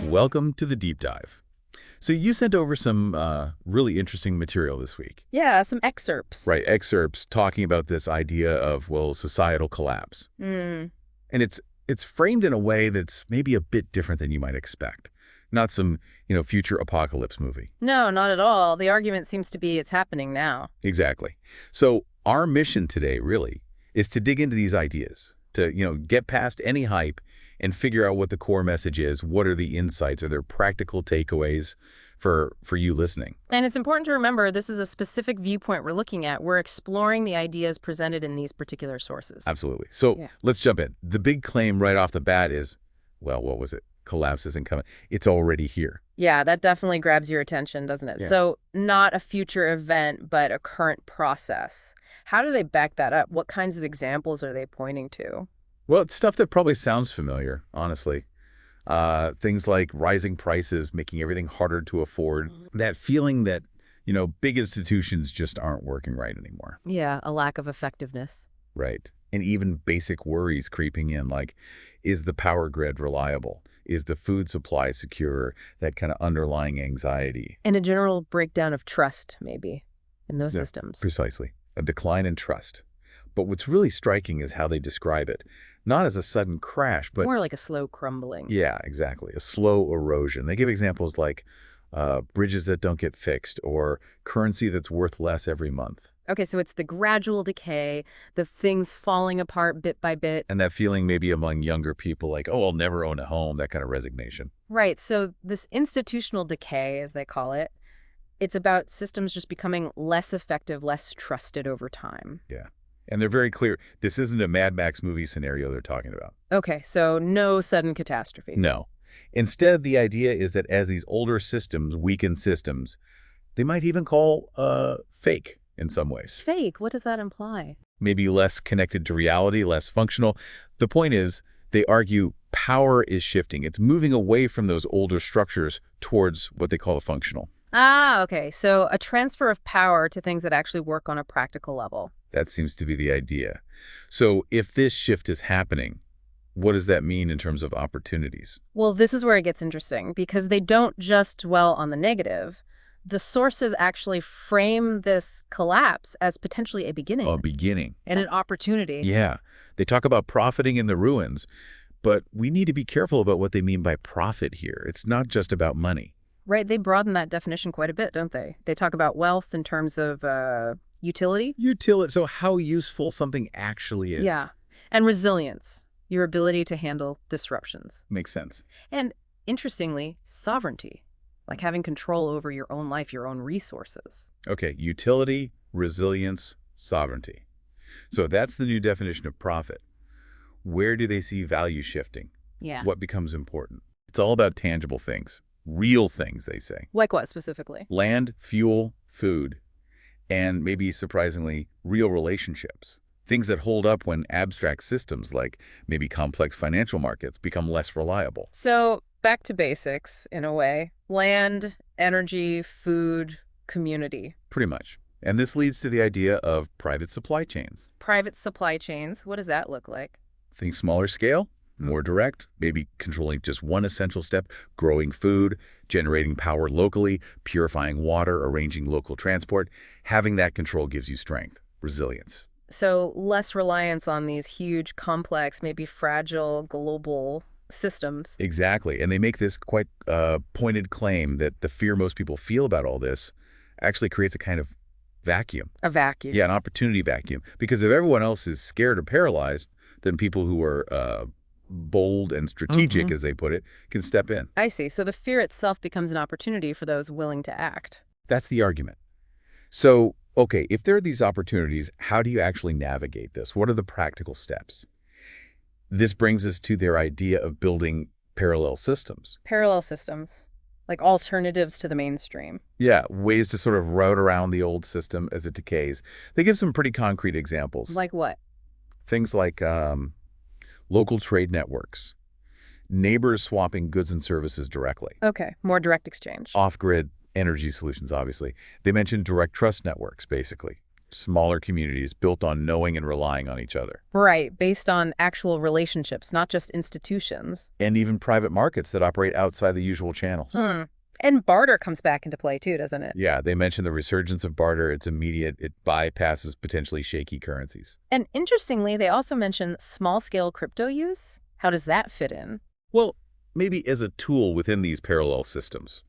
welcome to the deep dive. So you sent over some really interesting material this week. Yeah, some excerpts. Right, excerpts talking about this idea of, well, societal collapse. Mm. And it's framed in a way that's maybe a bit different than you might expect. Not some, future apocalypse movie. No, not at all. The argument seems to be it's happening now. Exactly. So our mission today, really, is to dig into these ideas, to, get past any hype and figure out what the core message is. What are the insights? Are there practical takeaways for you listening? And it's important to remember this is a specific viewpoint we're looking at. We're exploring the ideas presented in these particular sources. Absolutely. So Yeah. let's jump in. The big claim right off the bat is, well, what was it? Collapse isn't coming. It's already here. Yeah, that definitely grabs your attention, doesn't it? Yeah. So not a future event, but a current process. How do they back that up? What kinds of examples are they pointing to? Well, it's stuff that probably sounds familiar, honestly. Things like rising prices, making everything harder to afford. That feeling that, big institutions just aren't working right anymore. Yeah, a lack of effectiveness. Right. And even basic worries creeping in, like, is the power grid reliable? Is the food supply secure? That kind of underlying anxiety. And a general breakdown of trust, maybe, in those Yeah, systems. Precisely. A decline in trust. But what's really striking is how they describe it. Not as a sudden crash, but More like a slow crumbling. yeah, exactly. A slow erosion. They give examples like bridges that don't get fixed or currency that's worth less every month. Okay, so it's the gradual decay, the things falling apart bit by bit. And that feeling maybe among younger people like, oh, I'll never own a home, that kind of resignation. Right, so this institutional decay, as they call it, it's about systems just becoming less effective, less trusted over time. Yeah. And they're very clear. This isn't a Mad Max movie scenario they're talking about. Okay, so no sudden catastrophe. No. Instead, the idea is that as these older systems weaken systems, they might even call fake in some ways. Fake, what does that imply? Maybe less connected to reality, less functional. The point is, they argue power is shifting. It's moving away from those older structures towards what they call a functional. Ah, okay, so a transfer of power to things that actually work on a practical level. That seems to be the idea. So if this shift is happening, what does that mean in terms of opportunities? Well, this is where it gets interesting, because they don't just dwell on the negative. The sources actually frame this collapse as potentially a beginning. A beginning. And an opportunity. Yeah. They talk about profiting in the ruins, but we need to be careful about what they mean by profit here. It's not just about money. Right, they broaden that definition quite a bit, don't they? They talk about wealth in terms of utility. Utility. So how useful something actually is. Yeah, and resilience, your ability to handle disruptions. Makes sense. And interestingly, sovereignty, like having control over your own life, your own resources. Okay, utility, resilience, sovereignty. So that's the new definition of profit. Where do they see value shifting? Yeah. What becomes important? It's all about tangible things. Real things, they say. Like what specifically? Land, fuel, food, and maybe surprisingly, real relationships. Things that hold up when abstract systems like maybe complex financial markets become less reliable. So back to basics, in a way. Land, energy, food, community. Pretty much. And this leads to the idea of private supply chains. Private supply chains, what does that look like? Think smaller scale, more direct, maybe controlling just one essential step, growing food, generating power locally, purifying water, arranging local transport. Having that control gives you strength, resilience. So less reliance on these huge, complex, maybe fragile global systems. Exactly. And they make this quite pointed claim that the fear most people feel about all this actually creates a kind of vacuum. A vacuum. Yeah, an opportunity vacuum. Because if everyone else is scared or paralyzed, then people who are bold and strategic, as they put it, can step in. I see. So the fear itself becomes an opportunity for those willing to act. That's the argument. So, okay, if there are these opportunities, how do you actually navigate this? What are the practical steps? This brings us to their idea of building parallel systems. Parallel systems, like alternatives to the mainstream. Yeah, ways to sort of route around the old system as it decays. They give some pretty concrete examples. Like what? Things like local trade networks, neighbors swapping goods and services directly, Okay, more direct exchange. off-grid energy solutions, obviously. They mentioned direct trust networks, basically. Smaller communities built on knowing and relying on each other. Right, based on actual relationships, not just institutions. And even private markets that operate outside the usual channels. Hmm. And barter comes back into play too, doesn't it? Yeah, they mentioned the resurgence of barter. It's immediate. It bypasses potentially shaky currencies. And interestingly, they also mention small-scale crypto use. How does that fit in? Well, maybe as a tool within these parallel systems.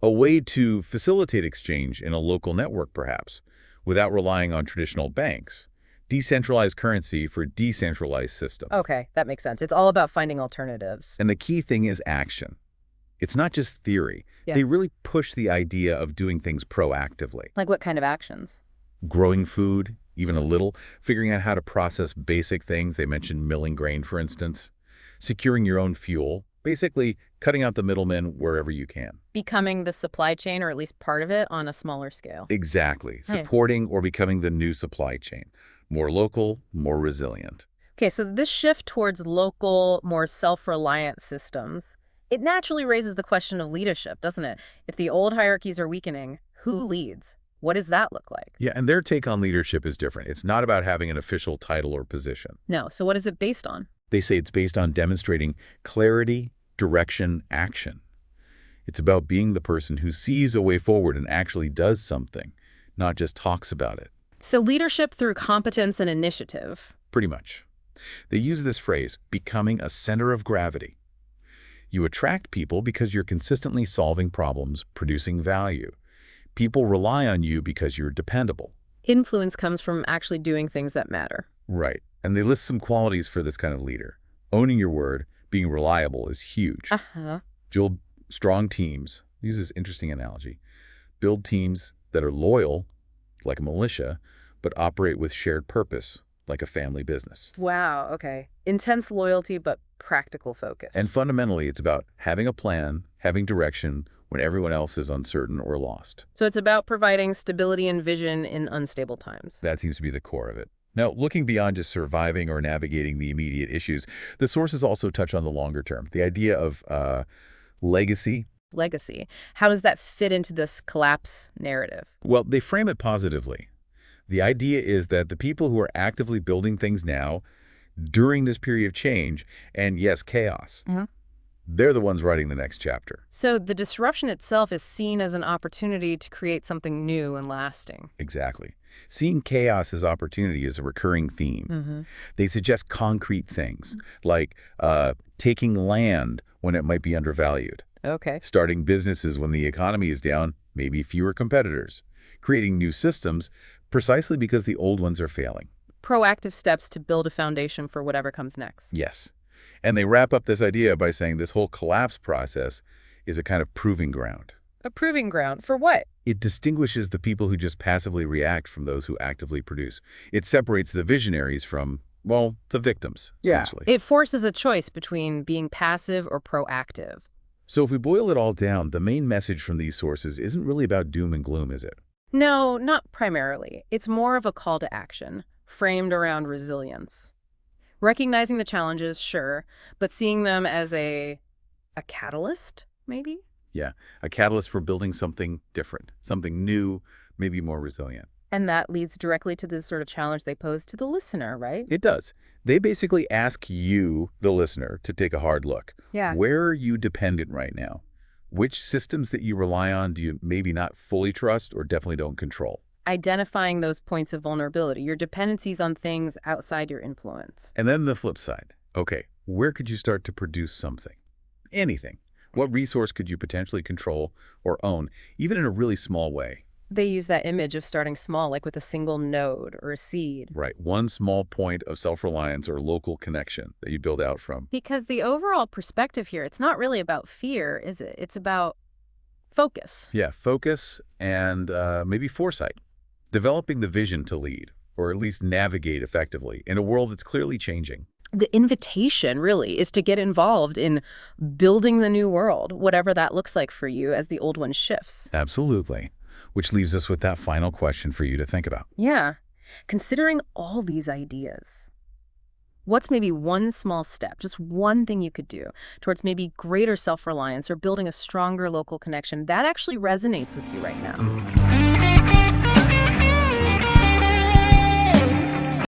A way to facilitate exchange in a local network, perhaps, without relying on traditional banks. Decentralized currency for decentralized system. Okay, that makes sense. It's all about finding alternatives. And the key thing is action. It's not just theory. Yeah. They really push the idea of doing things proactively. Like what kind of actions? Growing food, even a little, figuring out how to process basic things. They mentioned milling grain, for instance. Securing your own fuel, basically cutting out the middlemen wherever you can. Becoming the supply chain, or at least part of it, on a smaller scale. Exactly. Supporting or becoming the new supply chain. More local, more resilient. Okay, so this shift towards local, more self-reliant systems, it naturally raises the question of leadership, doesn't it? If the old hierarchies are weakening, who leads? What does that look like? Yeah, and their take on leadership is different. It's not about having an official title or position. No, so what is it based on? They say it's based on demonstrating clarity, direction, action. It's about being the person who sees a way forward and actually does something, not just talks about it. So leadership through competence and initiative. Pretty much. They use this phrase, becoming a center of gravity. You attract people because you're consistently solving problems, producing value. People rely on you because you're dependable. Influence comes from actually doing things that matter. Right. And they list some qualities for this kind of leader. Owning your word, being reliable is huge. Uh-huh. Build strong teams. Use this interesting analogy. Build teams that are loyal, like a militia, but operate with shared purpose, like a family business. Wow, okay. Intense loyalty, but practical focus. And fundamentally, it's about having a plan, having direction when everyone else is uncertain or lost. So it's about providing stability and vision in unstable times. That seems to be the core of it. Now, looking beyond just surviving or navigating the immediate issues, the sources also touch on the longer term, the idea of legacy. Legacy. How does that fit into this collapse narrative? Well, they frame it positively. The idea is that the people who are actively building things now, during this period of change, and yes, chaos, they're the ones writing the next chapter. So the disruption itself is seen as an opportunity to create something new and lasting. Exactly. Seeing chaos as opportunity is a recurring theme. They suggest concrete things, like taking land when it might be undervalued. Okay. Starting businesses when the economy is down, maybe fewer competitors. Creating new systems precisely because the old ones are failing. Proactive steps to build a foundation for whatever comes next. Yes. And they wrap up this idea by saying this whole collapse process is a kind of proving ground. A proving ground for what? It distinguishes the people who just passively react from those who actively produce. It separates the visionaries from, well, the victims, essentially. It forces a choice between being passive or proactive. So if we boil it all down, the main message from these sources isn't really about doom and gloom, is it? No, not primarily. It's more of a call to action, framed around resilience. Recognizing the challenges, sure, but seeing them as a catalyst, maybe? Yeah, a catalyst for building something different, something new, maybe more resilient. And that leads directly to the sort of challenge they pose to the listener, right? It does. They basically ask you, the listener, to take a hard look. Yeah. Where are you dependent right now? Which systems that you rely on do you maybe not fully trust or definitely don't control? Identifying those points of vulnerability, your dependencies on things outside your influence. And then the flip side. Okay, where could you start to produce something? Anything. What resource could you potentially control or own, even in a really small way? They use that image of starting small, like with a single node or a seed. Right, one small point of self-reliance or local connection that you build out from. Because the overall perspective here, it's not really about fear, is it? It's about focus. Yeah, focus and maybe foresight. Developing the vision to lead, or at least navigate effectively, in a world that's clearly changing. The invitation, really, is to get involved in building the new world, whatever that looks like for you as the old one shifts. Absolutely. Which leaves us with that final question for you to think about. Yeah. Considering all these ideas, what's maybe one small step, just one thing you could do towards maybe greater self-reliance or building a stronger local connection that actually resonates with you right now?